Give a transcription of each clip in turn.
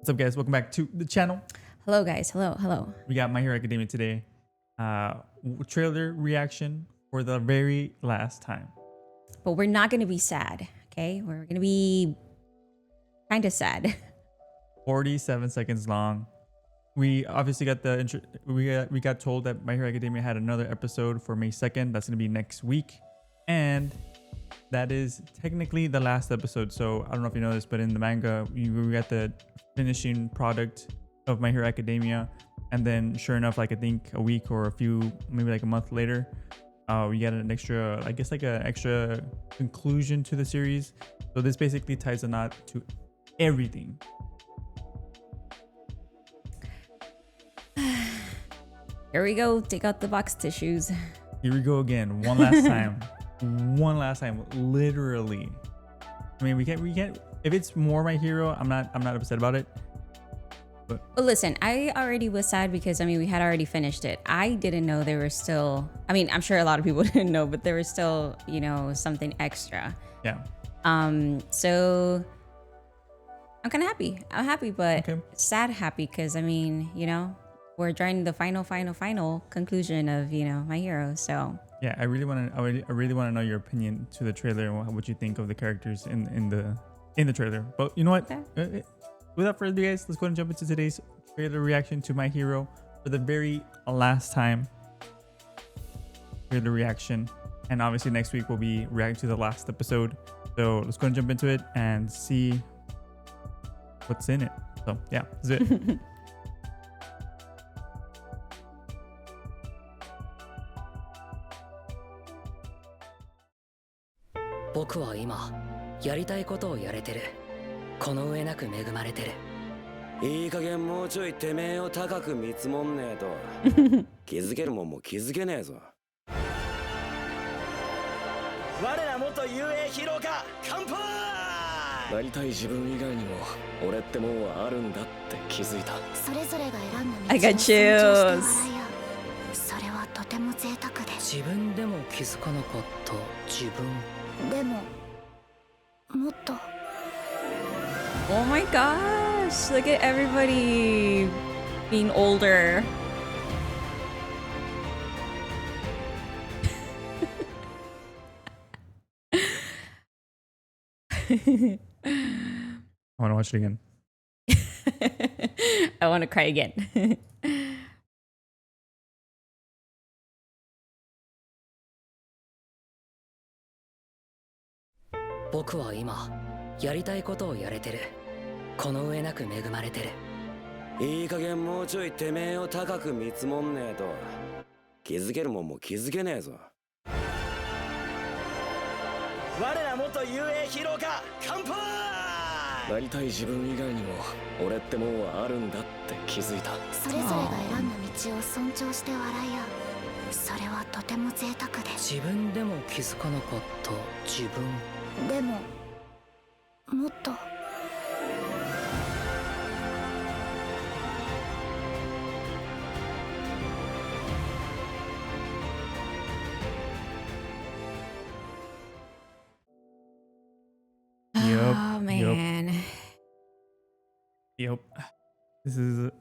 What's up, guys? Welcome back to the channel. Hello, guys. Hello. We got My Hero Academia today. Trailer reaction for the very last time. But we're not going to be sad, okay? We're going to be kind of sad. 47 seconds long. We obviously got the we got told that My Hero Academia had another episode for May 2nd. That's going to be next week. And that is technically the last episode. So I don't know if you know this, but in the manga, we got the finishing product of My Hero Academia. And then sure enough, like I think a week or maybe like a month later, we got an extra, I guess like an extra conclusion to the series. So this basically ties a knot to everything. Here we go. Take out the box tissues. Here we go again. One last time. One last time. Literally. I mean, we can't. If it's more My Hero, I'm not upset about it. But listen, I already was sad because, I mean, we had already finished it. I didn't know there was still, I mean, I'm sure a lot of people didn't know, but there was still, you know, something extra. Yeah. So I'm kind of happy. I'm happy, but okay. Sad happy because, I mean, you know, we're trying the final conclusion of, you know, My Hero. So yeah, I really want to know your opinion to the trailer and what you think of the characters in the trailer. But you know what? Okay. Without further ado, guys, let's go and jump into today's trailer reaction to My Hero for the very last time. Trailer reaction, and obviously next week we'll be reacting to the last episode. So let's go and jump into it and see what's in it. So yeah, that's it. 僕は今やりたいことをやれてる。この上なく恵まれてる。いい加減もうちょいてめえを高く見積もんねえと気づけるもんも気づけねえぞ。我ら元雄英ヒーローか乾杯。なりたい自分以外にも俺ってもんはあるんだって気づいた。それぞれが選んだ道を尊重して笑い合う。それはとても贅沢で。自分でも気づかなかった自分。でももっと。Oh my gosh, look at everybody being older. I want to watch it again. I want to cry again. 僕は今やりたいことをやれてる。この上なく恵まれてる。いい加減もうちょいてめえを高く見積もんねえと気づけるもんも気づけねえぞ。我ら元雄英ヒーローか乾杯。なりたい自分以外にも俺ってもんはあるんだって気づいた。それぞれが選んだ道を尊重して笑い合う。それはとても贅沢で。自分でも気づかなかった自分。でももっと。Oh man. Yep. This is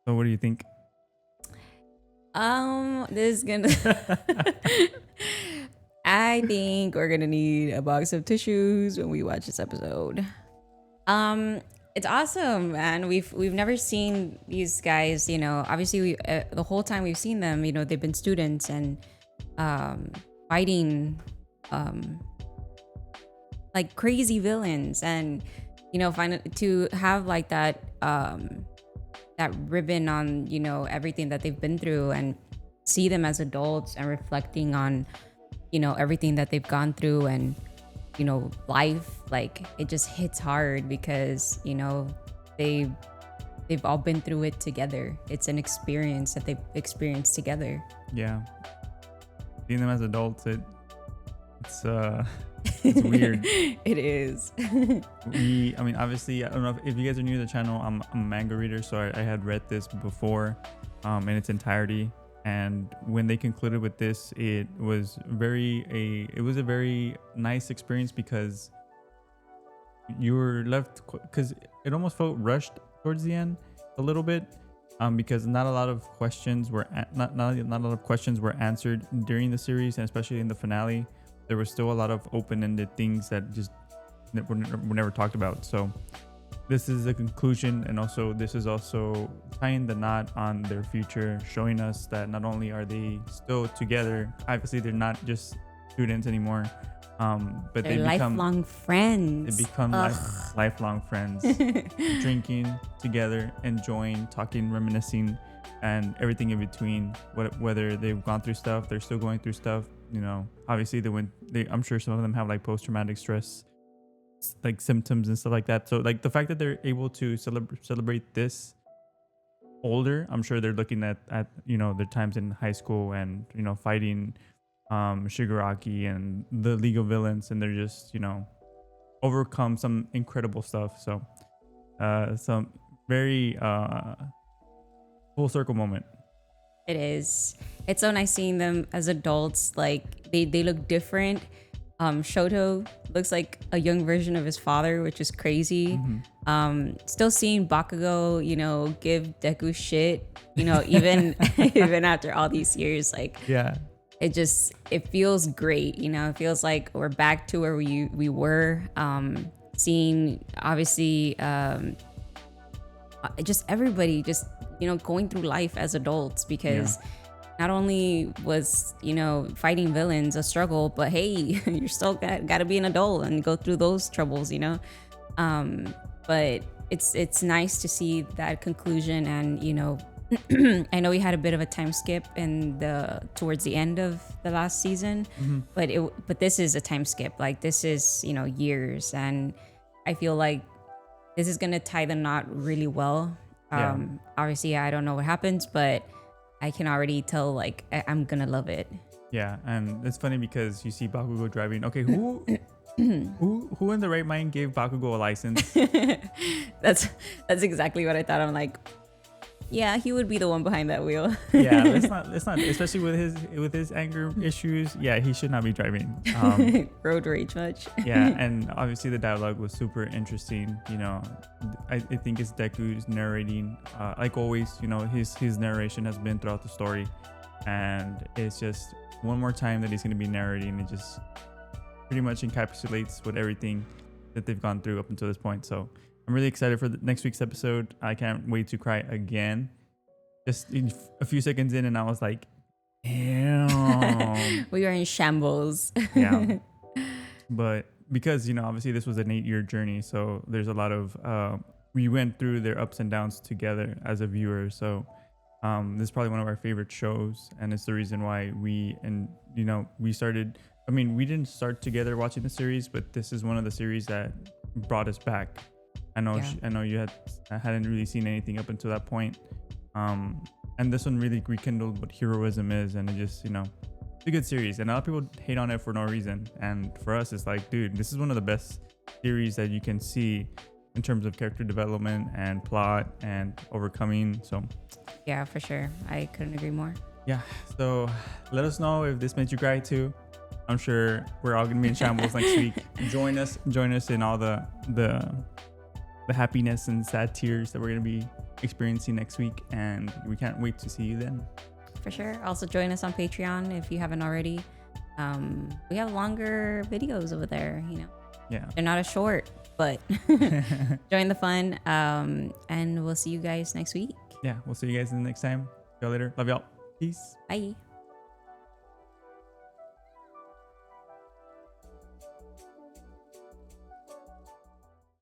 So what do you think? This is gonna I think we're gonna need a box of tissues when we watch this episode. It's awesome, man. We've never seen these guys, you know. Obviously we the whole time we've seen them, you know, they've been students and fighting like crazy villains, and you know, to have like that that ribbon on, you know, everything that they've been through, and see them as adults and reflecting on, you know, everything that they've gone through, and you know, life, like it just hits hard because, you know, they've all been through it together. It's an experience that they've experienced together. Yeah, seeing them as adults, it's it's weird. It is. I mean, obviously, I don't know if you guys are new to the channel. I'm a manga reader, so I had read this before in its entirety. And when they concluded with this, it was a very nice experience because you were left because it almost felt rushed towards the end a little bit, because not a lot of questions were not a lot of questions were answered during the series, and especially in the finale, there was still a lot of open-ended things that just were never talked about. So this is a conclusion, and also this is also tying the knot on their future, showing us that not only are they still together, obviously they're not just students anymore, but They're they become lifelong friends. they become lifelong friends, drinking together, enjoying, talking, reminiscing, and everything in between. Whether they've gone through stuff, they're still going through stuff. You know, obviously I'm sure some of them have like post-traumatic stress like symptoms and stuff like that. So like the fact that they're able to celebrate this older, I'm sure they're looking at you know, their times in high school and, you know, fighting Shigaraki and the League of Villains, and they're just, you know, overcome some incredible stuff. So some very full circle moment. It is. It's so nice seeing them as adults. Like they look different. Shoto looks like a young version of his father, which is crazy. Still seeing Bakugo, you know, give Deku shit, you know, even even after all these years, like Yeah. it feels great, you know. It feels like we're back to where we were. Seeing obviously just everybody just, you know, going through life as adults, because not only was, you know, fighting villains a struggle, but hey, you're still got to be an adult and go through those troubles, you know. But it's nice to see that conclusion, and you know, I know we had a bit of a time skip towards the end of the last season, but this is a time skip. Like this is, you know, years, and I feel like this is gonna tie the knot really well. Obviously, I don't know what happens, but I can already tell, like, I'm gonna love it. Yeah, and it's funny because you see Bakugo driving. Okay, who in the right mind gave Bakugo a license? That's exactly what I thought. I'm like, yeah, he would be the one behind that wheel. Yeah, let's not, especially with his anger issues. Yeah, he should not be driving. Road rage much. Yeah, and obviously the dialogue was super interesting. You know, I think it's Deku's narrating. Like always, you know, his narration has been throughout the story, and it's just one more time that he's going to be narrating. It just pretty much encapsulates what everything that they've gone through up until this point. So I'm really excited for next week's episode. I can't wait to cry again. Just a few seconds in, and I was like, damn. We are in shambles. Yeah. But because, you know, obviously this was an 8-year journey, so there's a lot of we went through their ups and downs together as a viewer. So this is probably one of our favorite shows, and it's the reason why we started. I mean, we didn't start together watching the series, but this is one of the series that brought us back. I know you hadn't really seen anything up until that point, and this one really rekindled what heroism is, and it just, you know, it's a good series. And a lot of people hate on it for no reason, and for us it's like, dude, this is one of the best series that you can see in terms of character development and plot and overcoming. So yeah, for sure, I couldn't agree more. Yeah, so let us know if this made you cry too. I'm sure we're all gonna be in shambles next week. Join us in all the happiness and sad tears that we're gonna be experiencing next week, and we can't wait to see you then. For sure. Also join us on Patreon if you haven't already. We have longer videos over there, you know. Yeah, they're not as short, but join the fun, and we'll see you guys next week. Yeah, we'll see you guys in the next time. See y'all later. Love y'all. Peace. Bye.